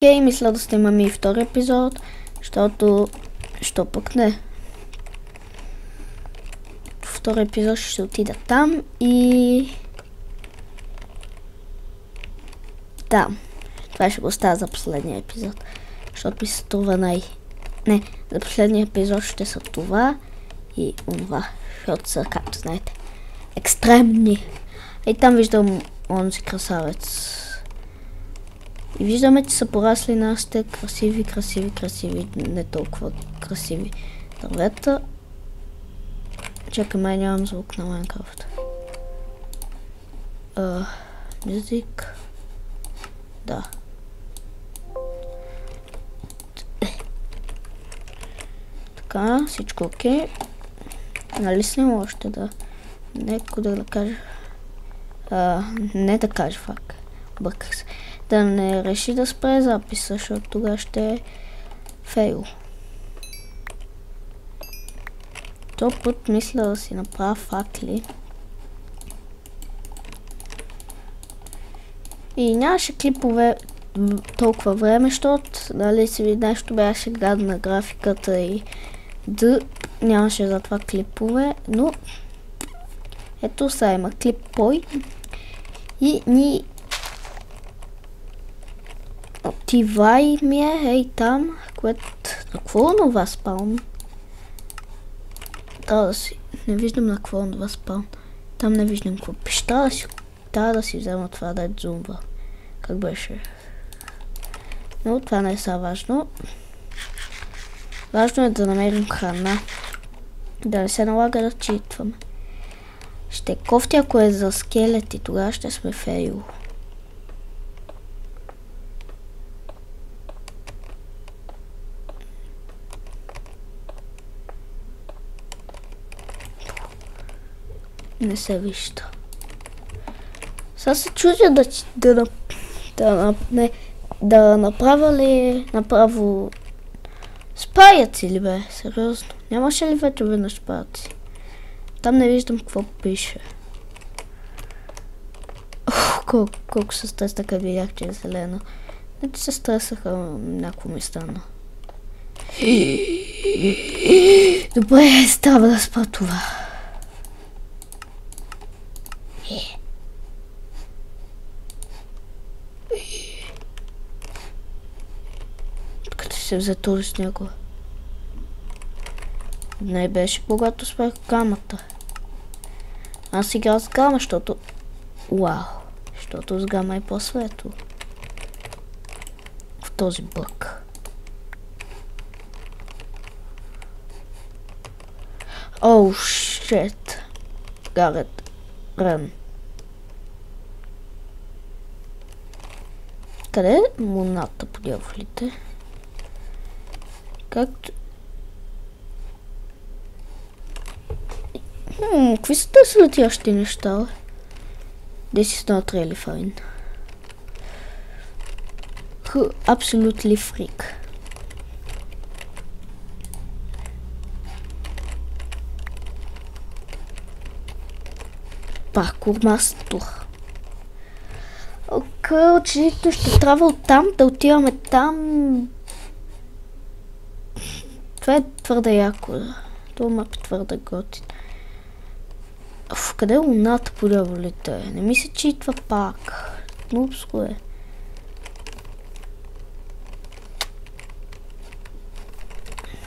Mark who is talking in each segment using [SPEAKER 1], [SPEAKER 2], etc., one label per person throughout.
[SPEAKER 1] Окей, мисля да снимаме и втори епизод, защото... Що пък не? Втори епизод ще отида там и... Да, това ще го оставя за последния епизод, защото ми се струва Не, за последния епизод ще са това и онова, защото са, както знаете, екстремни. И там виждам онзи красавец. И виждаме, че са порасли нашите красиви, не толкова красиви дървета. Чакай, май нямам звук на Майнкрафт. Мюзик. Да. Така, всичко окей. Нали снимам още да... Неко да кажа... не да кажа факт. Бърках се. Да не реши да спре записа, защото тогава ще е фейл. То път мисля да си направя факли. И нямаше клипове толкова време, защото дали си нещо беше гадна графиката и нямаше за това клипове, но ето сега има клип пой и ни отивай ми е, ей там, което... На какво онова спаун? Трябва да си... Не виждам на какво онова спаун. Там не виждам какво пише. Трябва да си взема това да е зумба. Как беше? Но това не е са важно. Важно е да намерим храна. Да не се налага да читваме. Ще кофти, ако е за скелети, тогава ще сме фейл. Не се вижда. Сега се чудя да направя ли направо спаяци ли бе? Сериозно. Нямаше ли ветрове на спаяци? Там не виждам какво пише. Колко се стреснаха, видях, че е зелено. Не се стресаха, някакво ми стана. Добре, става да спа това. Къде се взе този сняг? Не беше когато спах гамата. Аз играл с гама, защото... Вау! Защото с гама е по-светло. В този бък. Оу, шет! Гарет. Рън. Къде е луната по дяволите? Както... Какви са тези летящи неща? This is not really fine. Absolutely freak. Паркур мастер. Окей, очевидно ще трябва оттам да отиваме там. Това е твърде яко. Това мап е твърде готин. Къде е луната по дяволите? Не ми се читва пак. Нупско е.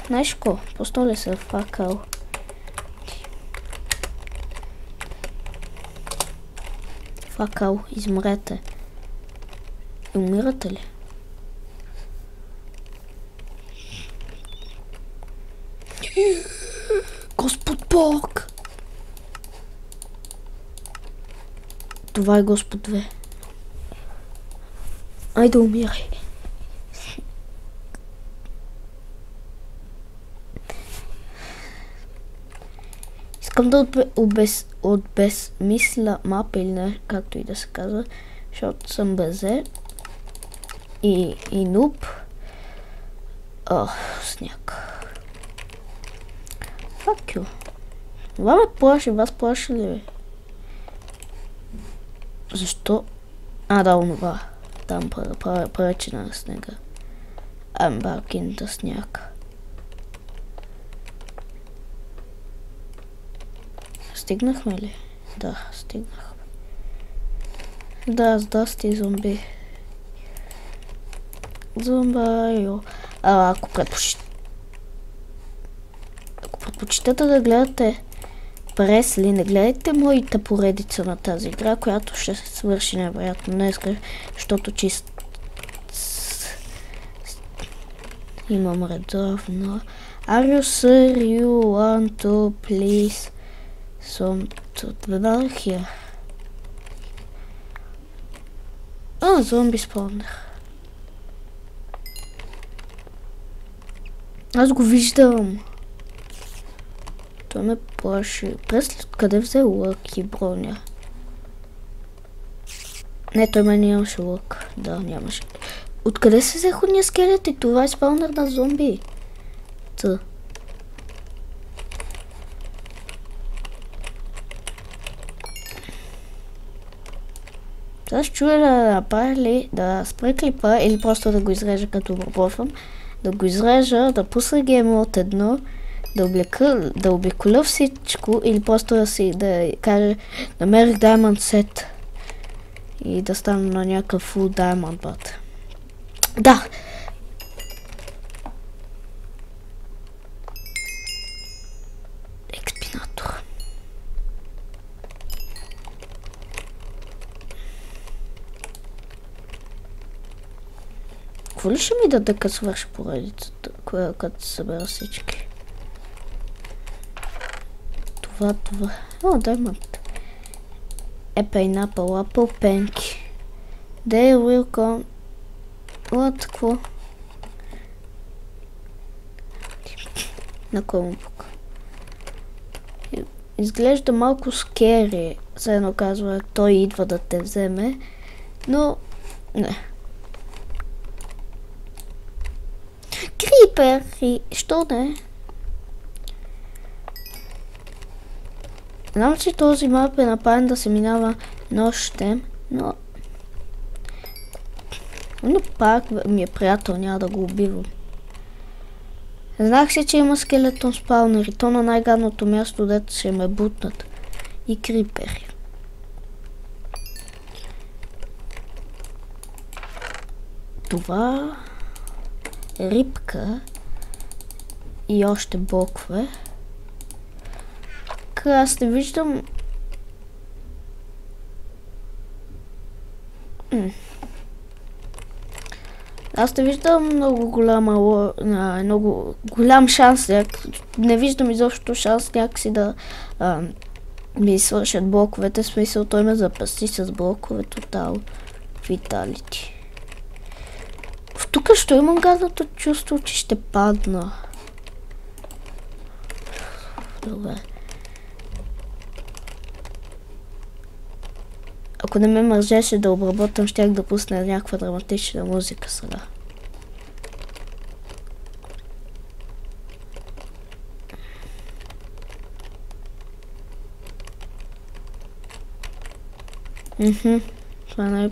[SPEAKER 1] Знаеш ко? Просто ли се факал? Факал, измрете. И умирате ли? Господ Бог! Това е Господ 2. Айде умирай. Искам да обезмисля мапа или не, както и да се казва, защото съм безе и нуб. Сняг. Fuck you. Това ме плаши, вас плаши ли? Защо? Да, онова. там пречи на снега. Баркината сняг. Стигнахме ли? Да, стигнахме. Да, здрасти, зомби. Зомбайо. Ако предпочитате да гледате Пресли, не гледайте моята поредица на тази игра, която ще се свърши невероятно днес, защото имам редовно. Are you sure you want to please some to here? Зомби спавнах. Аз го виждам. Той ме плаши. Пресли откъде взе лък и броня? Не, той ме нямаше лък. Да, нямаше. Откъде се взеха уния скелети? Това е спаунър на зомби. Сега ще чуя да направя ли, да спре клипа или просто да го изрежа като обработвам. Да го изрежа, да пусна Game Mode 1, да обиколя всичко или просто да кажа намерих Diamond Set и да стана на някакъв Full Diamond Bat. Да! Експинатор. Какво ли ще ми даде като свърши поредицата, като събера всички? Това. Diamond. Pineapple, apple, pancake. They will come. Какво? На кой му пука? Изглежда малко скери. Все едно казва, той идва да те вземе. Но не. Крипер! Що не? Знам, че този мап е направен да се минава нощем, но пак ми е приятел, няма да го убивам. Знах се, че има скелетон спаунер и то на най-гадното място, дето ще ме бутнат. И крипери. Това е рибка и още блокове. Аз не виждам. Аз не виждам много голям шанс. Не виждам изобщо шанс някакси да ми свършат блоковете. В смисъл, той ме запаси с блокове Total Vitality. Тук що имам гадното чувство, че ще падна. Добре. Ако не ме мържеше да обработвам, щях да пусна някаква драматична музика сега. Това не е...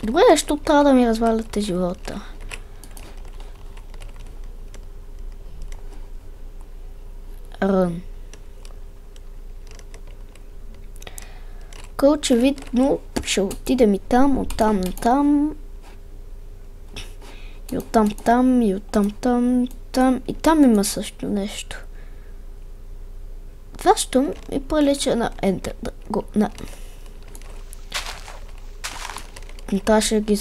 [SPEAKER 1] Добре, защо трябва да ми разваляте живота? Рън. Очевидно ще отидем и там, оттам на там. И оттам там, и оттам там. И там има също нещо. Това ще ми прилича на Enter. Трябваше да ги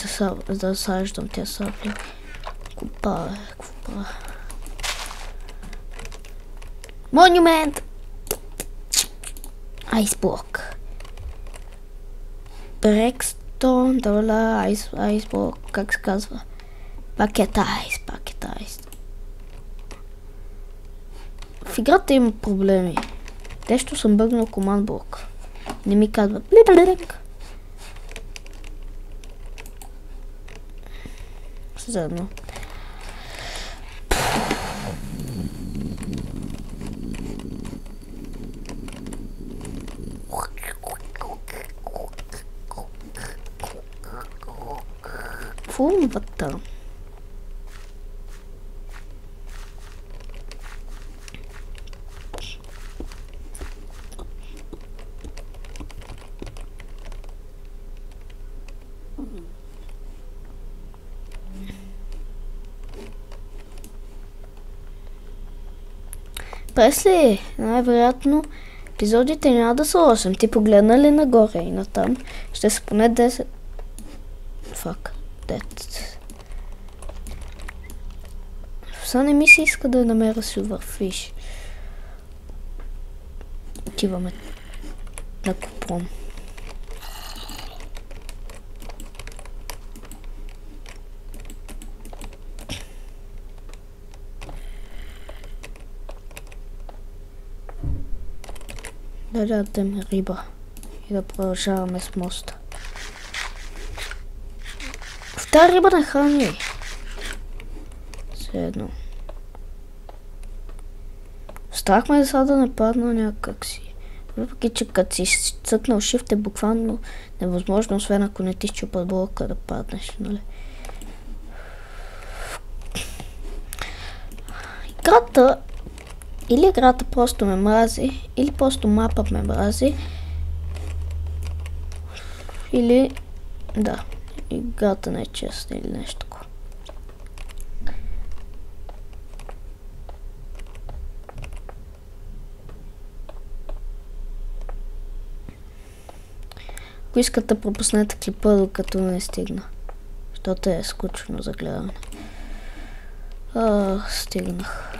[SPEAKER 1] засаждам тези сабли. Какво правя? Монумент! Айсблок. Брекстон, дола, айсблок, как се казва? Пакет айс. В играта има проблеми. Нещо съм бъгнал команд блок. Не ми казва блиблинг. Заедно. Кумвата. Пресли, най-вероятно епизодите няма да са 8. Ти погледна ли нагоре и натам? Ще са поне 10. Фак. 10. Са не ми се иска да намеря Silverfish. Отиваме на купон. Да дадем риба и да продължаваме с моста. В тази риба не храни. Все едно. Страх ме сега да не падна някак си. Въпреки че като си цъкнал shift е буквално невъзможно, освен ако не ти щупат блока да паднеш, нали? Играта или играта просто ме мрази, или просто мапа ме мрази, или да, играта не е честна или нещо такова. Ако искате да пропуснете клипа, докато не стигна, защото е скучно за гледане. Стигнах.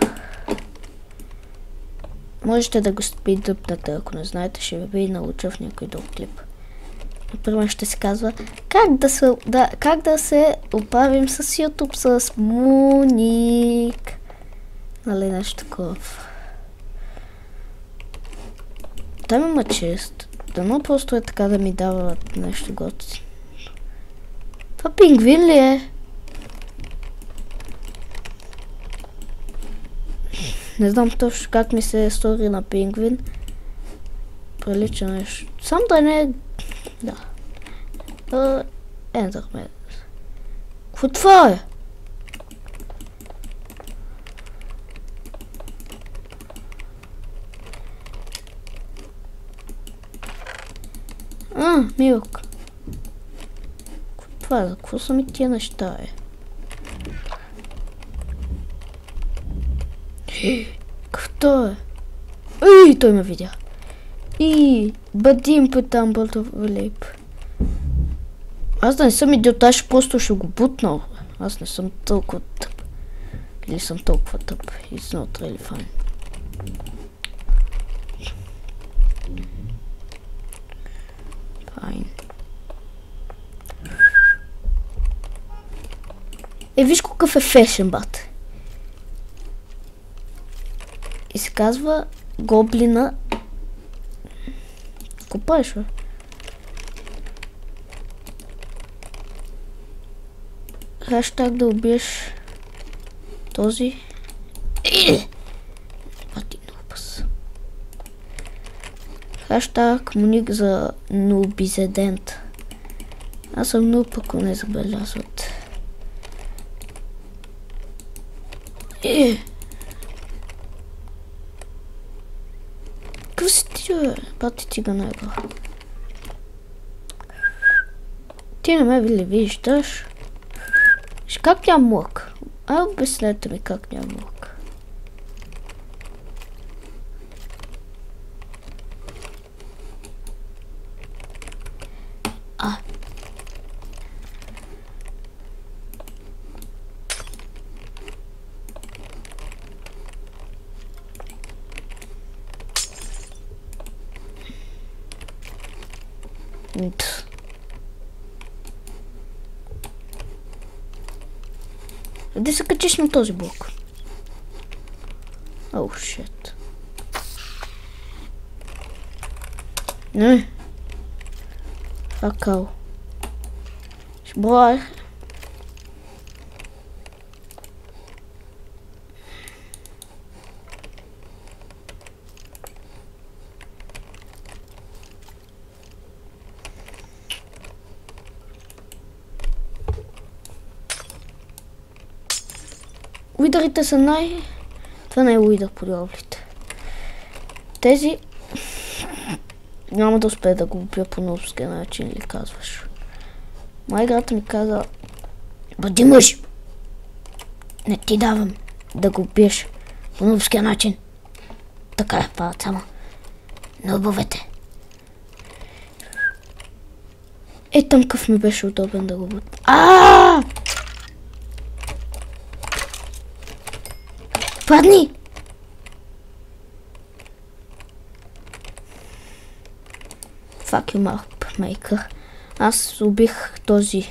[SPEAKER 1] Можете да го спидъпнете, ако не знаете, ще ви науча в някой друг клип. Например, ще се казва как да се оправим с YouTube с Моник. Нали, нещо такова. Там има чест. Дано просто е така да ми дава нещо готино. Това пингвин ли е? Не знам точно как ми се стори на пингвин. Прилича нещо. Сам да не е... Да. Ендърмен. Какво това е? Милк. Това е? За какво са ми тия неща е? Какво е? Ей, той ме видя. И бъдим по тамбълто влип. Аз да не съм идиот, аз просто ще го бутнал. Аз не съм толкова тъп. Или съм толкова тъп. It's not really fun. Fine. Виж какъв е фешен, бат. И се казва Гоблина. Купаеш, бе? Хаштаг да убиеш този. Пати нубас. Хаштаг Моник за нубизедент. Аз съм нуб, ако не забелязват. Какъв си ти, бе? Пати ти го него. Ти не ме ли виждаш? Как няма млък? Обяснете ми как няма млък. Да се качиш на този блок. Оу, шит. Не. Акал. Шбой. уидърите са Това не е уидър по дяволите. Тези... Няма да успея да го убия по нубския начин, ли казваш? Моя играта ми каза... Бъди мъж! Не ти давам да го убиеш по нубския начин. Така е, правят само. Нубовете. Тъмкъв ми беше удобен да го бут. Падни! Fuck you, mapmaker. Аз убих този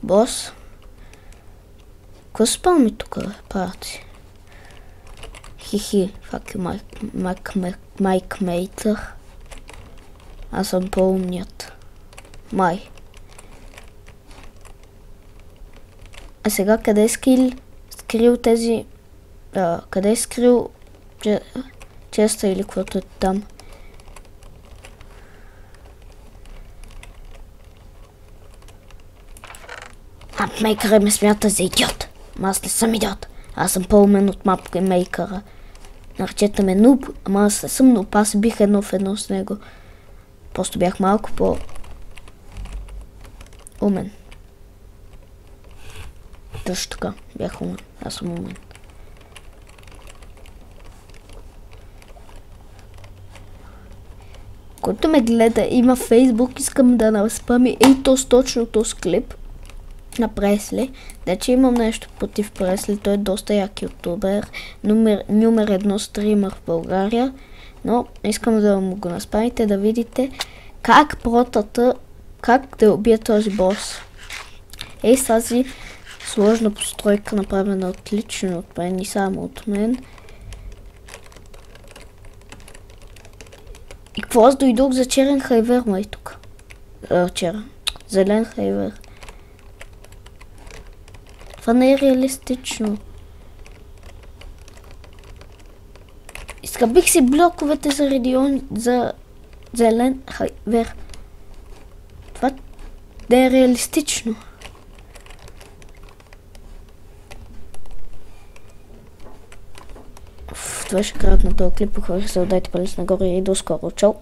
[SPEAKER 1] бос. Какво спал ми тук, правят си? Хихи, fuck you, mapmaker. Аз съм по-умният. Май. А сега къде е скрил тези... къде е скрил честа или каквото е там? Мапмейкъра ме смята за идиот. Аз не съм идиот. Аз съм по-умен от мапмейкъра. Наречете ме нуб, ама аз не съм нуб. Аз бих едно в едно с него. Просто бях малко по-умен. Точно така. Бях умен. Аз съм умен. Който ме гледа, има Фейсбук, искам да наспами точно този клип на Пресли. Значи имам нещо против Пресли, той е доста як ютубер, номер едно стример в България, но искам да му го наспамите, да видите как да убие този бос. С тази сложна постройка, направена отлично от мен и само от мен. И какво аз дойдох за черен хайвер, май тук? Зелен хайвер. Това не е реалистично. Изкъбих си блоковете за зелен хайвер. Това не е реалистично. Това ще краят на този клип. Хора се, дайте палец нагоре и до скоро. Чао!